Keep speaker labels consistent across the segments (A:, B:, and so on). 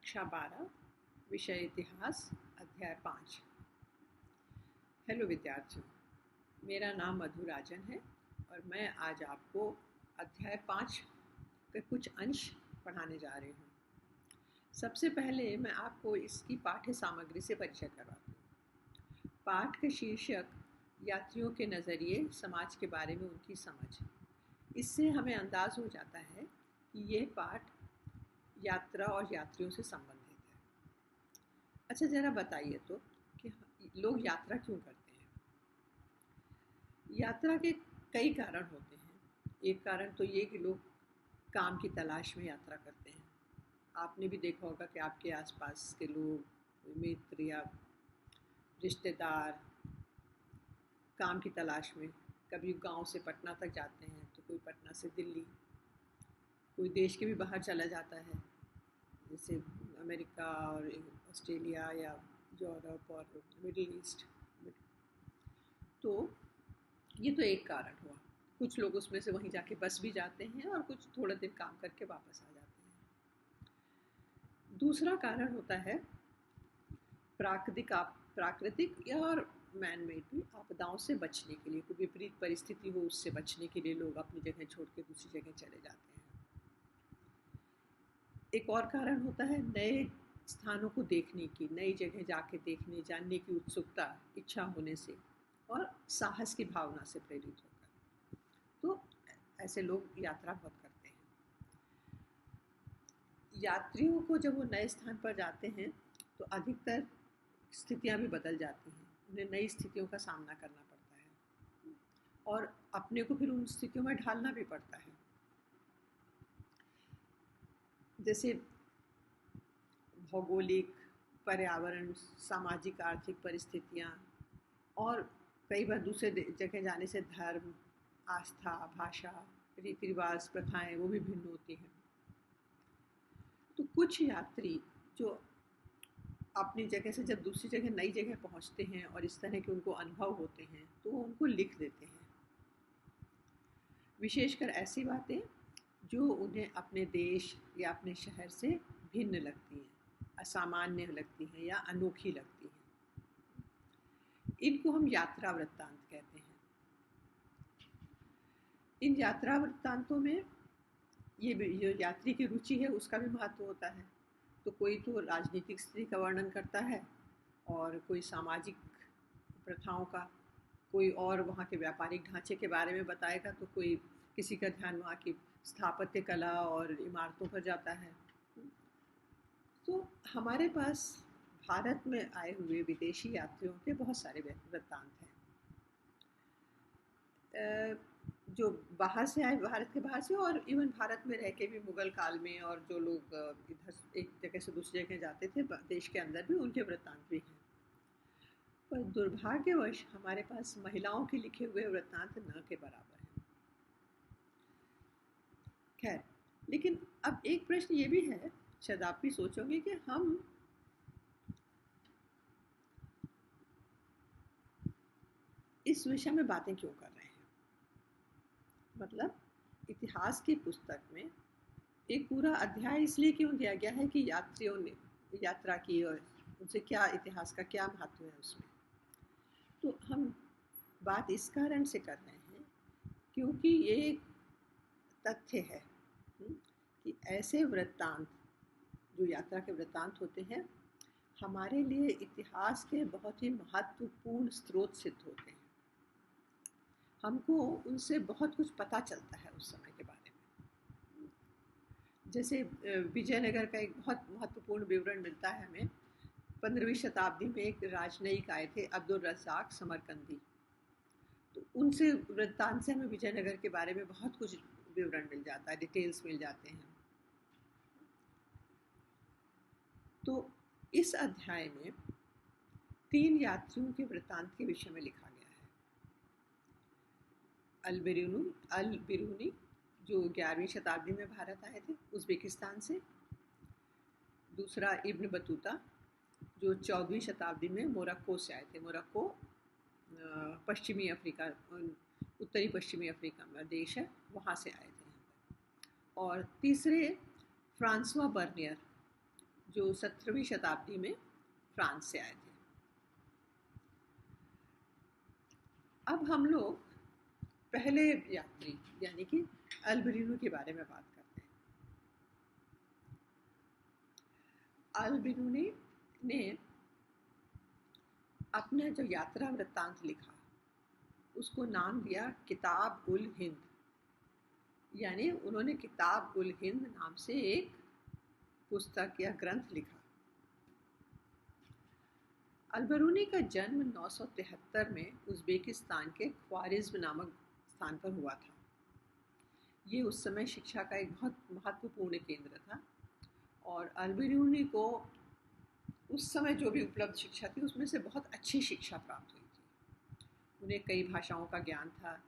A: कक्षा 12 विषय इतिहास अध्याय 5। हेलो विद्यार्थियों, मेरा नाम मधु राजन है और मैं आज आपको अध्याय 5 के कुछ अंश पढ़ाने जा रही हूँ। सबसे पहले मैं आपको इसकी पाठ्य सामग्री से परिचय करवाती हूँ। पाठ का शीर्षक यात्रियों के नज़रिए, समाज के बारे में उनकी समझ। इससे हमें अंदाज हो जाता है कि ये पाठ यात्रा और यात्रियों से संबंधित है। अच्छा, ज़रा बताइए तो कि लोग यात्रा क्यों करते हैं? यात्रा के कई कारण होते हैं। एक कारण तो ये कि लोग काम की तलाश में यात्रा करते हैं। आपने भी देखा होगा कि आपके आसपास के लोग, मित्र या रिश्तेदार काम की तलाश में कभी गांव से पटना तक जाते हैं, तो कोई पटना से दिल्ली, कोई देश के भी बाहर चला जाता है, जैसे अमेरिका और ऑस्ट्रेलिया या यूरोप और मिडिल ईस्ट। तो ये तो एक कारण हुआ। कुछ लोग उसमें से वहीं जाके बस भी जाते हैं और कुछ थोड़ा दिन काम करके वापस आ जाते हैं। दूसरा कारण होता है प्राकृतिक या और मैन मेड भी आपदाओं से बचने के लिए। कोई विपरीत परिस्थिति हो, उससे बचने के लिए लोग अपनी जगह छोड़ के दूसरी जगह चले जाते हैं। एक और कारण होता है नए स्थानों को देखने की, नई जगह जाके देखने जानने की उत्सुकता, इच्छा होने से और साहस की भावना से प्रेरित होकर। तो ऐसे लोग यात्रा बहुत करते हैं। यात्रियों को जब वो नए स्थान पर जाते हैं तो अधिकतर स्थितियाँ भी बदल जाती हैं। उन्हें नई स्थितियों का सामना करना पड़ता है और अपने को फिर उन स्थितियों में ढालना भी पड़ता है। जैसे भौगोलिक, पर्यावरण, सामाजिक आर्थिक परिस्थितियाँ और कई बार दूसरे जगह जाने से धर्म, आस्था, भाषा, रीति रिवाज, प्रथाएं वो भी भिन्न होती हैं। तो कुछ यात्री जो अपनी जगह से जब दूसरी जगह नई जगह पहुंचते हैं और इस तरह के उनको अनुभव होते हैं तो वो उनको लिख देते हैं। विशेषकर ऐसी बातें जो उन्हें अपने देश या अपने शहर से भिन्न लगती हैं, असामान्य लगती हैं या अनोखी लगती हैं। इनको हम यात्रा वृत्तांत कहते हैं। इन यात्रा वृत्तांतों में ये यात्री की रुचि है उसका भी महत्व होता है। तो कोई तो राजनीतिक स्थिति का वर्णन करता है और कोई सामाजिक प्रथाओं का, कोई और वहाँ के व्यापारिक ढांचे के बारे में बताएगा, तो कोई किसी का ध्यान वहाँ की स्थापत्य कला और इमारतों पर जाता है। तो हमारे पास भारत में आए हुए विदेशी यात्रियों के बहुत सारे वृत्तांत हैं। जो बाहर से आए, भारत के बाहर से, और इवन भारत में रह के भी मुगल काल में, और जो लोग इधर एक जगह से दूसरी जगह जाते थे देश के अंदर भी, उनके वृत्तांत भी हैं। पर दुर्भाग्यवश हमारे पास महिलाओं के लिखे हुए वृत्तांत न के बराबर हैं। खैर, लेकिन अब एक प्रश्न ये भी है, शायद आप भी सोचोगे कि हम इस विषय में बातें क्यों कर रहे हैं। मतलब इतिहास की पुस्तक में एक पूरा अध्याय इसलिए क्यों दिया गया है कि यात्रियों ने यात्रा की और उनसे क्या, इतिहास का क्या महत्व है उसमें। तो हम बात इस कारण से कर रहे हैं क्योंकि ये एक तथ्य है कि ऐसे वृत्तांत, जो यात्रा के वृत्तांत होते हैं, हमारे लिए इतिहास के बहुत ही महत्वपूर्ण स्रोत सिद्ध होते हैं। हमको उनसे बहुत कुछ पता चलता है उस समय के बारे में। जैसे विजयनगर का एक बहुत महत्वपूर्ण विवरण मिलता है हमें। 15वीं शताब्दी में एक राजनयिक आए थे, अब्दुल रज़ाक समरकंदी। तो उनसे वृत्तांत से हमें विजयनगर के बारे में बहुत कुछ विवरण मिल जाता है, डिटेल्स मिल जाते हैं। तो इस अध्याय में 3 यात्रियों के वृत्तांत के विषय में लिखा गया है। अल बिरूनी, जो 11वीं शताब्दी में भारत आए थे उज़्बेकिस्तान से। दूसरा इब्न बतूता, जो 14वीं शताब्दी में मोरक्को से आए थे। मोरक्को पश्चिमी अफ्रीका, उत्तरी पश्चिमी अफ्रीका में देश है, वहाँ से आए थे यहाँ पर। और तीसरे फ्रांसवा बर्नियर, जो 17वीं शताब्दी में फ्रांस से आए थे। अब हम लोग पहले यात्री यानी कि अल्बेरिनो के बारे में बात करते हैं। अल्बेरिनो ने अपना जो यात्रा वृत्तांत लिखा उसको नाम दिया किताब उल हिंद, यानी उन्होंने किताब उल हिंद नाम से एक पुस्तक या ग्रंथ लिखा। अल्बेरूनी का जन्म 973 में उज़्बेकिस्तान के ख्वारिज़्म नामक स्थान पर हुआ था। ये उस समय शिक्षा का एक बहुत महत्वपूर्ण केंद्र था और अल्बेरूनी को उस समय जो भी उपलब्ध शिक्षा थी उसमें से बहुत अच्छी शिक्षा प्राप्त हुई थी। उन्हें कई भाषाओं का ज्ञान था,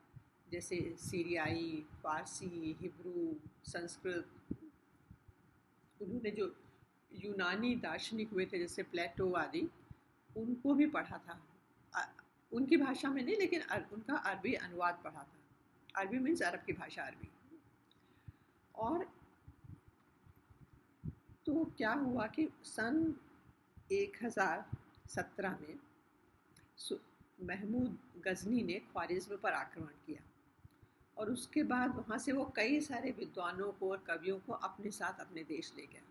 A: जैसे सीरियाई, फारसी, हिब्रू, संस्कृत। उन्होंने जो यूनानी दार्शनिक हुए थे जैसे प्लेटो आदि, उनको भी पढ़ा था। उनकी भाषा में नहीं, लेकिन उनका अरबी अनुवाद पढ़ा था। अरबी मीन्स अरब की भाषा अरबी। और तो क्या हुआ कि सन 1017 में महमूद गजनी ने ख्वारिज़्म पर आक्रमण किया और उसके बाद वहाँ से वो कई सारे विद्वानों को और कवियों को अपने साथ अपने देश ले गया।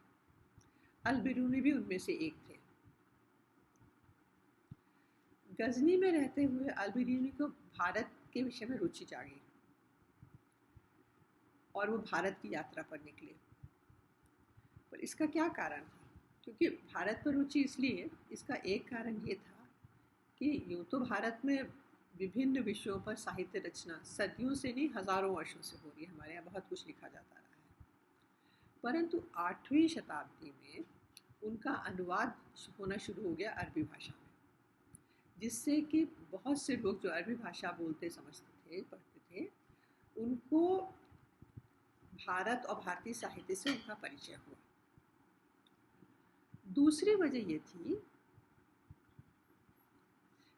A: अल्बेरूनी भी उनमें से एक थे। गजनी में रहते हुए अल्बेरूनी को भारत के विषय में रुचि जागी और वो भारत की यात्रा पर निकले। पर इसका क्या कारण था? क्योंकि भारत पर रुचि इसलिए, इसका एक कारण ये था कि यूँ तो भारत में विभिन्न विषयों पर साहित्य रचना सदियों से नहीं हज़ारों वर्षों से हो रही है। हमारे यहाँ बहुत कुछ लिखा जाता रहा है, परंतु 8वीं शताब्दी में उनका अनुवाद होना शुरू हो गया अरबी भाषा में, जिससे कि बहुत से लोग जो अरबी भाषा बोलते समझते थे, पढ़ते थे, उनको भारत और भारतीय साहित्य से उनका परिचय हुआ। दूसरी वजह ये थी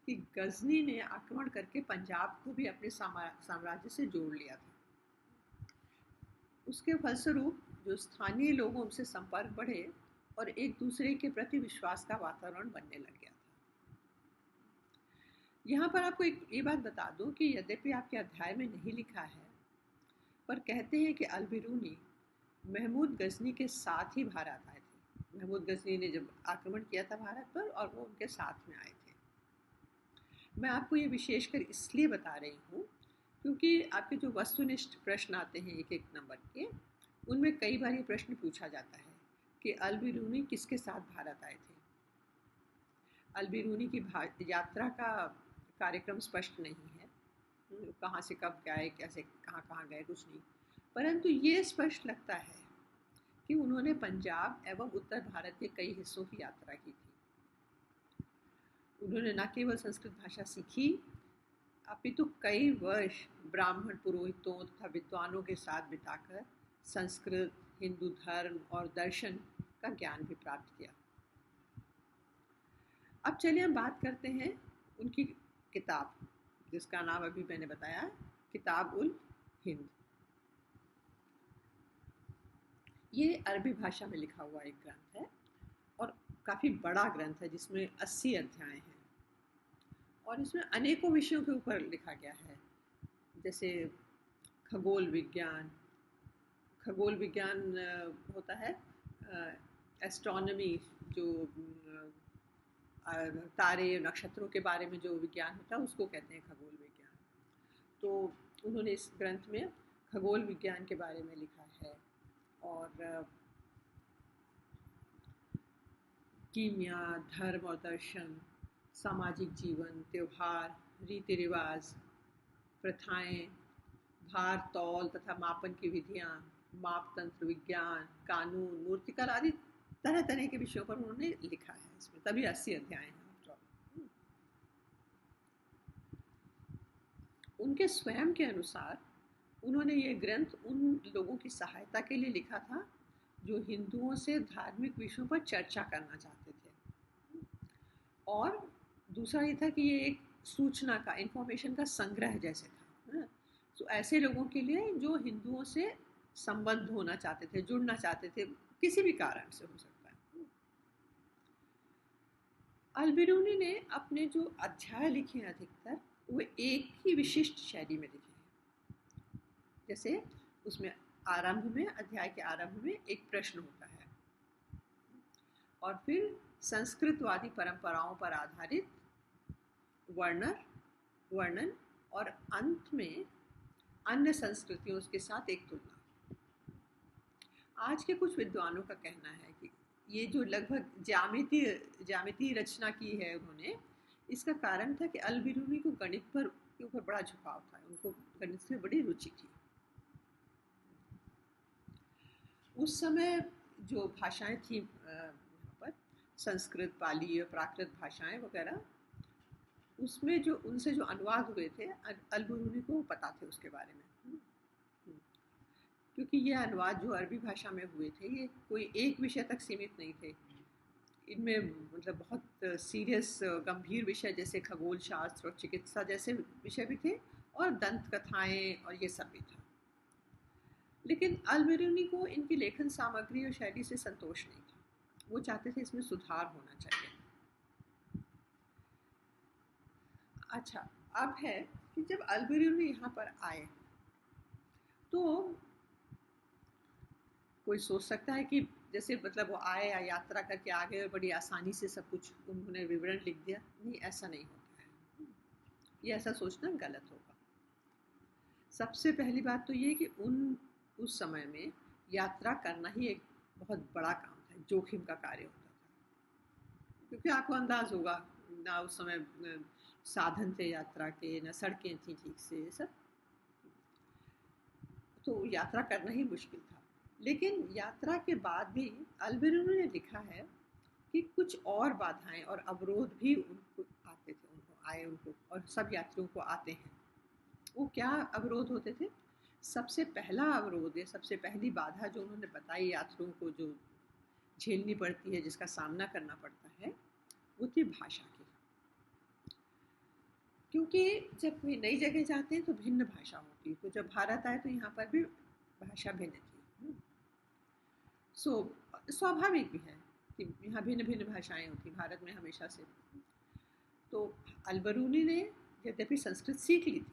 A: कि गजनी ने आक्रमण करके पंजाब को भी अपने साम्राज्य से जोड़ लिया था। उसके फलस्वरूप जो स्थानीय लोगों उनसे संपर्क बढ़े और एक दूसरे के प्रति विश्वास का वातावरण बनने लग गया था। यहाँ पर आपको एक ये बात बता दूं कि यद्यपि आपके अध्याय में नहीं लिखा है, पर कहते हैं कि अल्बेरूनी महमूद गजनी के साथ ही भारत आए थे। महमूद गजनी ने जब आक्रमण किया था भारत पर, और वो उनके साथ में आए थे। मैं आपको ये विशेषकर इसलिए बता रही हूँ क्योंकि आपके जो वस्तुनिष्ठ प्रश्न आते हैं एक एक नंबर के, उनमें कई बार ये प्रश्न पूछा जाता है कि अल्बेरूनी किसके साथ भारत आए थे। अल्बेरूनी की यात्रा का कार्यक्रम स्पष्ट नहीं है, कहाँ से कब गए, कैसे कहाँ कहाँ गए, कुछ नहीं, परंतु ये स्पष्ट लगता है कि उन्होंने पंजाब एवं उत्तर भारत के कई हिस्सों की यात्रा की थी। उन्होंने न केवल संस्कृत भाषा सीखी, अपितु कई वर्ष ब्राह्मण पुरोहितों तथा विद्वानों के साथ बिताकर संस्कृत, हिंदू धर्म और दर्शन का ज्ञान भी प्राप्त किया। अब चलिए हम बात करते हैं उनकी किताब, जिसका नाम अभी मैंने बताया, किताब उल हिंद। ये अरबी भाषा में लिखा हुआ एक ग्रंथ है और काफ़ी बड़ा ग्रंथ है, जिसमें 80 अध्याय हैं और इसमें अनेकों विषयों के ऊपर लिखा गया है, जैसे खगोल विज्ञान होता है, एस्ट्रोनॉमी, जो तारे नक्षत्रों के बारे में जो विज्ञान होता है उसको कहते हैं खगोल विज्ञान। तो उन्होंने इस ग्रंथ में खगोल विज्ञान के बारे में लिखा है और कीमिया, धर्म और दर्शन, सामाजिक जीवन, त्योहार, रीति रिवाज, प्रथाएं, भार तौल तथा मापन की विधियाँ, मापतंत्र विज्ञान, कानून, मूर्तिकला आदि तरह तरह के विषयों पर उन्होंने लिखा है इसमें, तभी 80 अध्याय हैं। उनके स्वयं के अनुसार उन्होंने ये ग्रंथ उन लोगों की सहायता के लिए लिखा था जो हिंदुओं से धार्मिक विषयों पर चर्चा करना चाहते थे, और दूसरा ये था कि ये एक सूचना का, इंफॉर्मेशन का संग्रह जैसे था। तो ऐसे लोगों के लिए जो हिंदुओं से संबद्ध होना चाहते थे, जुड़ना चाहते थे, किसी भी कारण से हो सकता है, अल-बिरूनी ने अपने जो अध्याय लिखे हैं अधिकतर, वो एक ही विशिष्ट शैली में लिखे हैं। जैसे उसमें आरंभ में, अध्याय के आरंभ में एक प्रश्न होता है और फिर संस्कृतवादी परंपराओं पर आधारित वर्णन और अंत में अन्य संस्कृतियों के साथ एक तुलना। आज के कुछ विद्वानों का कहना है कि ये जो लगभग ज्यामितीय रचना की है उन्होंने, इसका कारण था कि अल-बिरूनी को गणित पर के ऊपर बड़ा झुकाव था, उनको गणित से बड़ी रुचि थी। उस समय जो भाषाएं थी यहाँ पर, संस्कृत, पाली और प्राकृत भाषाएं वगैरह, उसमें जो उनसे जो अनुवाद हुए थे, अल-बिरूनी को पता थे उसके बारे में। क्योंकि ये अनुवाद जो अरबी भाषा में हुए थे, ये कोई एक विषय तक सीमित नहीं थे। इनमें मतलब बहुत सीरियस गंभीर विषय जैसे खगोल शास्त्र और चिकित्सा जैसे विषय भी थे, और दंत कथाएं और ये सब भी था। लेकिन अल-बिरूनी को इनकी लेखन सामग्री और शैली से संतोष नहीं था। वो चाहते थे इसमें सुधार होना चाहिए। अच्छा, अब है कि जब अल-बिरूनी यहाँ पर आए तो कोई सोच सकता है कि जैसे मतलब वो आए या यात्रा करके आ गए और बड़ी आसानी से सब कुछ उन्होंने विवरण लिख दिया। नहीं, ऐसा नहीं होता है। ये ऐसा सोचना गलत होगा। सबसे पहली बात तो ये कि उस समय में यात्रा करना ही एक बहुत बड़ा काम था, जोखिम का कार्य होता था। क्योंकि आपको अंदाज होगा ना, उस समय साधन थे यात्रा के, ना सड़कें थी ठीक से, सब तो यात्रा करना ही मुश्किल था। लेकिन यात्रा के बाद भी अल-बिरूनी ने लिखा है कि कुछ और बाधाएं और अवरोध भी उनको आते थे, उनको और सब यात्रियों को आते हैं। वो क्या अवरोध होते थे? सबसे पहला अवरोध या सबसे पहली बाधा जो उन्होंने बताई यात्रियों को, जो झेलनी पड़ती है, जिसका सामना करना पड़ता है, वो थी भाषा की। क्योंकि जब कोई नई जगह जाते हैं तो भिन्न भाषा होती है, तो जब भारत आए तो यहाँ पर भी भाषा भिन्न थी। स्वाभाविक भी है कि यहाँ भिन्न भिन्न भाषाएं होती, भारत में हमेशा से। तो अल-बिरूनी ने यद्यपि संस्कृत सीख ली थी,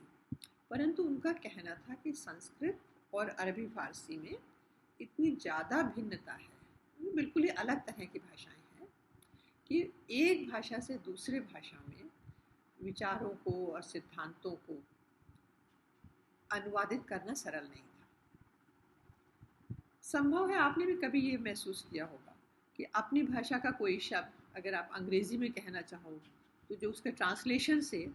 A: परंतु उनका कहना था कि संस्कृत और अरबी फारसी में इतनी ज़्यादा भिन्नता है, बिल्कुल ही अलग तरह की भाषाएं हैं, कि एक भाषा से दूसरे भाषा में विचारों को और सिद्धांतों को अनुवादित करना सरल नहीं था। संभव है आपने भी कभी ये महसूस किया होगा कि अपनी भाषा का कोई शब्द अगर आप अंग्रेजी में कहना चाहो, तो जो उसके ट्रांसलेशन से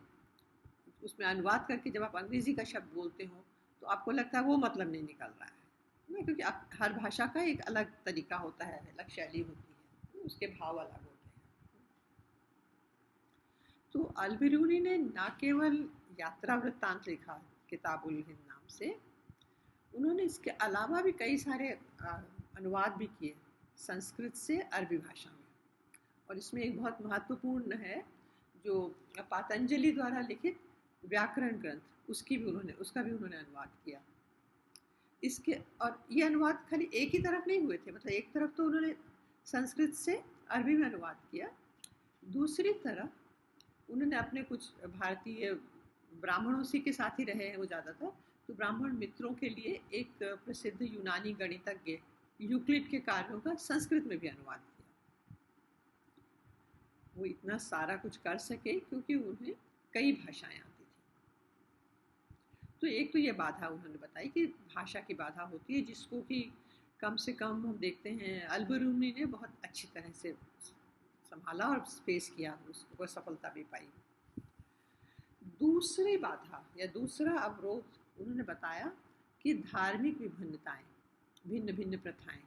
A: उसमें अनुवाद करके जब आप अंग्रेजी का शब्द बोलते हो, तो आपको लगता है वो मतलब नहीं निकल रहा है ना, क्योंकि हर भाषा का एक अलग तरीका होता है, अलग शैली होती है, उसके भाव अलग होते हैं। तो अल-बिरूनी ने न केवल यात्रा वृत्तांत लिखा किताबुल हिंद नाम से, उन्होंने इसके अलावा भी कई सारे अनुवाद भी किए संस्कृत से अरबी भाषा में। और इसमें एक बहुत महत्वपूर्ण है जो पातंजलि द्वारा लिखित व्याकरण ग्रंथ, उसका भी उन्होंने अनुवाद किया। इसके और ये अनुवाद खाली एक ही तरफ नहीं हुए थे, मतलब एक तरफ तो उन्होंने संस्कृत से अरबी में अनुवाद किया, दूसरी तरफ उन्होंने अपने कुछ भारतीय ब्राह्मणों सी के साथ ही रहे हैं वो ज़्यादातर, तो ब्राह्मण मित्रों के लिए एक प्रसिद्ध यूनानी गणितज्ञ यूक्लिड के कार्यों का संस्कृत में भी अनुवाद किया। वो इतना सारा कुछ कर सके क्योंकि उन्हें कई भाषाएं आती थी। तो एक तो ये बाधा उन्होंने बताई कि भाषा की बाधा होती है, जिसको कि कम से कम हम देखते हैं अल-बिरूनी ने बहुत अच्छी तरह से संभाला और स्पेस किया, उसको सफलता भी पाई। दूसरी बाधा या दूसरा अवरोध उन्होंने बताया कि धार्मिक विभिन्नताएं, भिन्न भिन्न प्रथाएं।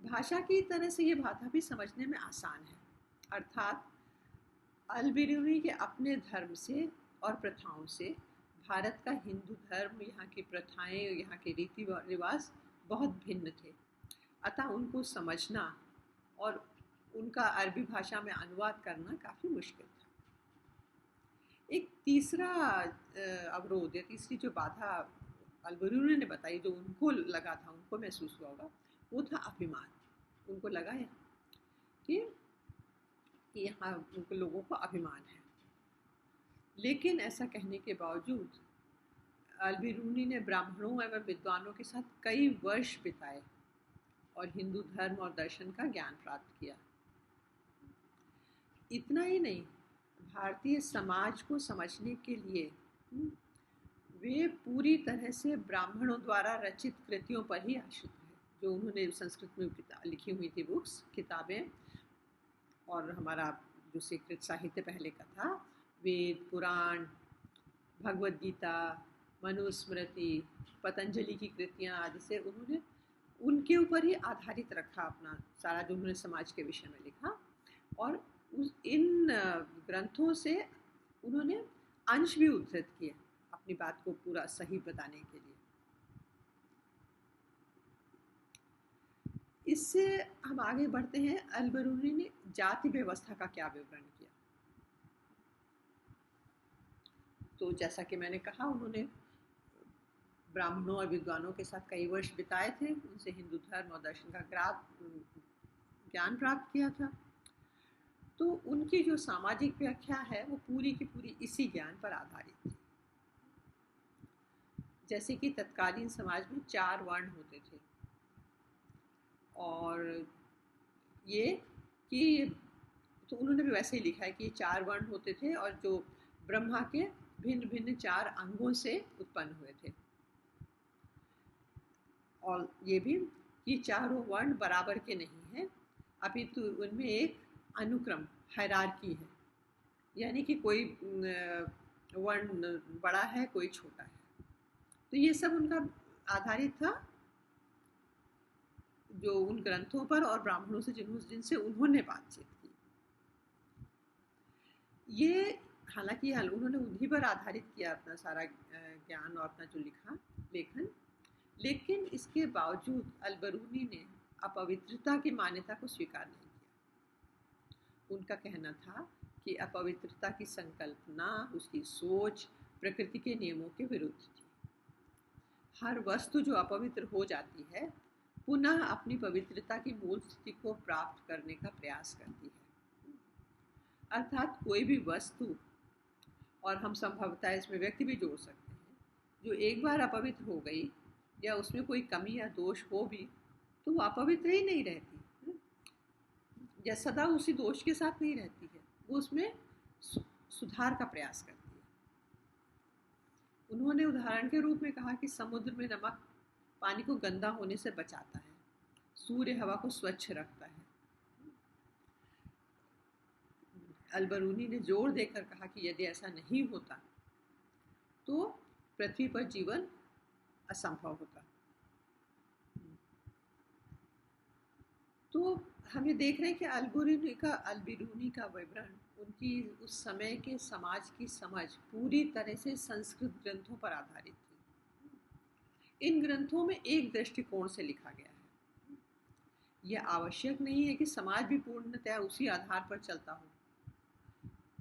A: भाषा की तरह से ये बाधा भी समझने में आसान है, अर्थात अल-बिरूनी के अपने धर्म से और प्रथाओं से भारत का हिंदू धर्म, यहाँ की प्रथाएं, यहाँ के रीति रिवाज बहुत भिन्न थे। अतः उनको समझना और उनका अरबी भाषा में अनुवाद करना काफ़ी मुश्किल था। एक तीसरा अवरोध या तीसरी जो बाधा अल-बिरूनी ने बताई, जो उनको लगा था, उनको महसूस हुआ होगा, वो था अभिमान। उनको लगा है कि यहाँ उनके लोगों को अभिमान है। लेकिन ऐसा कहने के बावजूद अल-बिरूनी ने ब्राह्मणों एवं विद्वानों के साथ कई वर्ष बिताए और हिंदू धर्म और दर्शन का ज्ञान प्राप्त किया। इतना ही नहीं, भारतीय समाज को समझने के लिए वे पूरी तरह से ब्राह्मणों द्वारा रचित कृतियों पर ही आश्रित है, जो उन्होंने संस्कृत में लिखी हुई थी बुक्स, किताबें, और हमारा जो संस्कृत साहित्य पहले का था, वेद, पुराण, भगवद गीता, मनुस्मृति, पतंजलि की कृतियाँ आदि से उन्होंने उनके ऊपर ही आधारित रखा अपना सारा जो उन्होंने समाज के विषय में लिखा। और इन ग्रंथों से उन्होंने अंश भी उद्धृत किए अपनी बात को पूरा सही बताने के लिए। इससे हम आगे बढ़ते हैं। अल-बिरूनी ने जाति व्यवस्था का क्या विवरण किया। तो जैसा कि मैंने कहा, उन्होंने ब्राह्मणों और विद्वानों के साथ कई वर्ष बिताए थे, उनसे हिंदू धर्म और दर्शन का ज्ञान प्राप्त किया था। तो उनकी जो सामाजिक व्याख्या है वो पूरी की पूरी इसी ज्ञान पर आधारित थी। जैसे कि तत्कालीन समाज में 4 वर्ण होते थे, और ये कि तो उन्होंने भी वैसे ही लिखा है कि 4 वर्ण होते थे और जो ब्रह्मा के भिन्न भिन्न 4 अंगों से उत्पन्न हुए थे। और ये भी कि चारों वर्ण बराबर के नहीं हैं, अपितु उनमें एक अनुक्रम हायरार्की है, यानी कि कोई वर्ण बड़ा है, कोई छोटा है। तो ये सब उनका आधारित था जो उन ग्रंथों पर और ब्राह्मणों से जिनसे उन्होंने बातचीत की। ये हालांकि उन्होंने उन्हीं पर आधारित किया अपना सारा ज्ञान और अपना जो लेखन, लेकिन इसके बावजूद अल-बिरूनी ने अपवित्रता की मान्यता को स्वीकार नहीं किया। उनका कहना था कि अपवित्रता की संकल्पना, उसकी सोच प्रकृति के नियमों के विरुद्ध थी। हर वस्तु जो अपवित्र हो जाती है पुनः अपनी पवित्रता की मूल स्थिति को प्राप्त करने का प्रयास करती है। अर्थात कोई भी वस्तु, और हम संभवतः इसमें व्यक्ति भी जोड़ सकते हैं, जो एक बार अपवित्र हो गई या उसमें कोई कमी या दोष हो भी तो वो अपवित्र ही नहीं रहती, या सदा उसी दोष के साथ नहीं रहती है, वो उसमें सुधार का प्रयास करती है। उन्होंने उदाहरण के रूप में कहा कि समुद्र में नमक पानी को गंदा होने से बचाता है, सूर्य हवा को स्वच्छ रखता है। अल-बिरूनी ने जोर देकर कहा कि यदि ऐसा नहीं होता तो पृथ्वी पर जीवन असंभव होता। तो हम ये देख रहे हैं कि अल-बिरूनी का विवरण उनकी उस समय के समाज की समझ पूरी तरह से संस्कृत ग्रंथों पर आधारित थी। इन ग्रंथों में एक दृष्टिकोण से लिखा गया है। यह आवश्यक नहीं है कि समाज भी पूर्णतः उसी आधार पर चलता हो।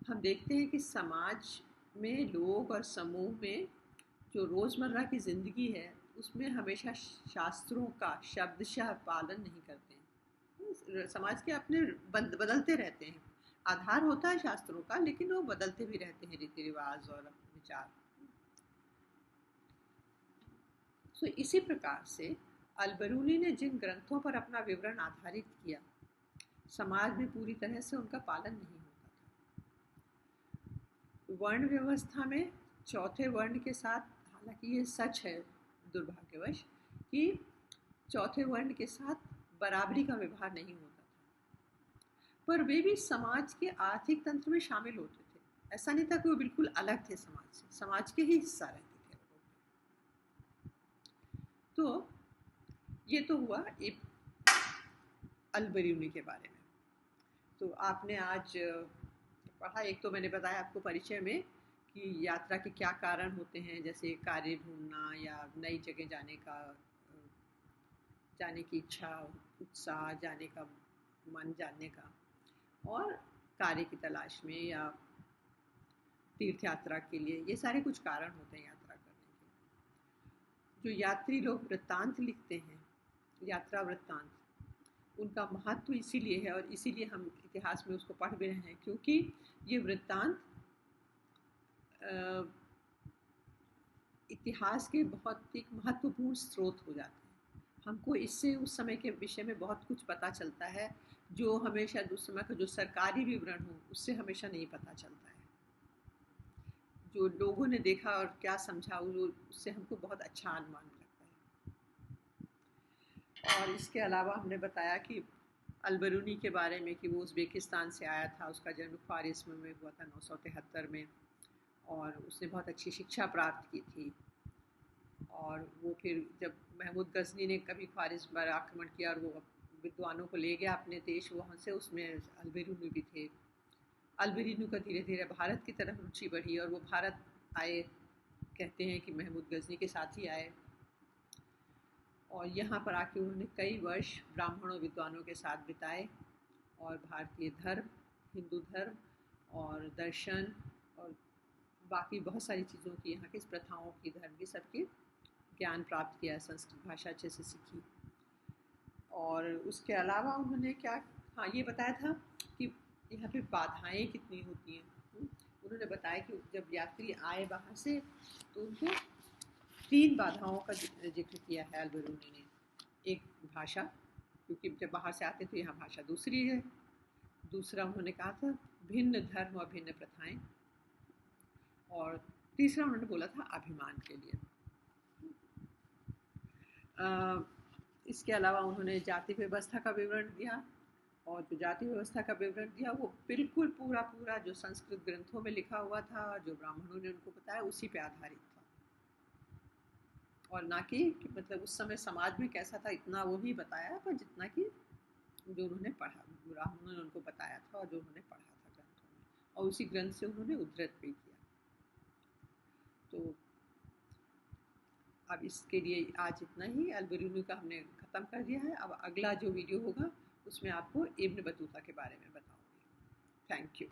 A: हम देखते हैं कि समाज में लोग और समूह में जो रोज़मर्रा की ज़िंदगी है उसमें हमेशा शास्त्रों का शब्दशः पालन नहीं करते हैं। समाज के अपने बदलते रहते हैं, आधार होता है शास्त्रों का, लेकिन वो बदलते भी रहते हैं रीति रिवाज और विचार। तो इसी प्रकार से अल-बिरूनी ने जिन ग्रंथों पर अपना विवरण आधारित किया, समाज में पूरी तरह से उनका पालन नहीं होता था। वर्ण व्यवस्था में चौथे वर्ण के साथ, हालांकि ये सच है दुर्भाग्यवश, कि चौथे वर्ण के साथ बराबरी का व्यवहार नहीं होता था, पर वे भी समाज के आर्थिक तंत्र में शामिल होते थे। ऐसा नहीं था कि वो बिल्कुल अलग थे समाज से, समाज के ही हिस्सा रहते थे। तो ये तो हुआ अल-बिरूनी के बारे में। तो आपने आज पढ़ा, एक तो मैंने बताया आपको परिचय में कि यात्रा के क्या कारण होते हैं, जैसे कार्य ढूंढना या नई जगह जाने की इच्छा, उत्साह, जाने का मन, जानने का, और कार्य की तलाश में या तीर्थ यात्रा के लिए, ये सारे कुछ कारण होते हैं यात्रा करने के। जो यात्री लोग वृत्तांत लिखते हैं, यात्रा वृत्तांत, उनका महत्व इसीलिए है, और इसीलिए हम इतिहास में उसको पढ़ भी रहे हैं, क्योंकि ये वृत्तांत इतिहास के बहुत एक महत्वपूर्ण स्रोत हो जाते हैं। हमको इससे उस समय के विषय में बहुत कुछ पता चलता है, जो हमें शायद उस समय का जो सरकारी विवरण हो उससे हमेशा नहीं पता चलता है। जो लोगों ने देखा और क्या समझा, उससे हमको बहुत अच्छा अनुमान लगता है। और इसके अलावा हमने बताया कि अलबरूनी के बारे में, कि वो उज़्बेकिस्तान से आया था, उसका जन्म ख्वारिज़्म में हुआ था 973 में, और उसने बहुत अच्छी शिक्षा प्राप्त की थी। और वो फिर जब महमूद गजनी ने कभी ख्वारिज़्म पर आक्रमण किया और वो विद्वानों को ले गया अपने देश, वहाँ से उसमें अलबरूनी भी थे। अलबरूनी का धीरे धीरे भारत की तरफ रुचि बढ़ी और वो भारत आए, कहते हैं कि महमूद गजनी के साथ ही आए, और यहाँ पर आके उन्होंने कई वर्ष ब्राह्मणों विद्वानों के साथ बिताए, और भारतीय धर्म, हिंदू धर्म और दर्शन और बाकी बहुत सारी चीज़ों की, यहाँ की प्रथाओं की, धर्म की, सबकी ज्ञान प्राप्त किया, संस्कृत भाषा अच्छे से सीखी। और उसके अलावा उन्होंने क्या, हाँ ये बताया था कि यहाँ पे बाधाएं कितनी होती हैं। उन्होंने बताया कि जब यात्री आए बाहर से तो उनको 3 बाधाओं का जिक्र किया है अलबरूनी ने। एक भाषा, क्योंकि जब बाहर से आते तो यहाँ भाषा दूसरी है। दूसरा उन्होंने कहा था भिन्न धर्म और भिन्न प्रथाएं, और तीसरा उन्होंने बोला था अभिमान के लिए। इसके अलावा उन्होंने जाति व्यवस्था का विवरण दिया, और जो जाति व्यवस्था का विवरण दिया वो बिल्कुल पूरा पूरा जो संस्कृत ग्रंथों में लिखा हुआ था, जो ब्राह्मणों ने उनको बताया, उसी पे आधारित था, और ना कि मतलब उस समय समाज में कैसा था इतना वो नहीं बताया, पर जितना कि जो उन्होंने पढ़ा, ब्राह्मणों ने उनको बताया था और जो उन्होंने पढ़ा था ग्रंथों में, और उसी ग्रंथ से उन्होंने उद्धृत भी किया। तो अब इसके लिए आज इतना ही, अलबरूनी का हमने ख़त्म कर दिया है। अब अगला जो वीडियो होगा उसमें आपको इब्न बतूता के बारे में बताऊँगी। Thank you.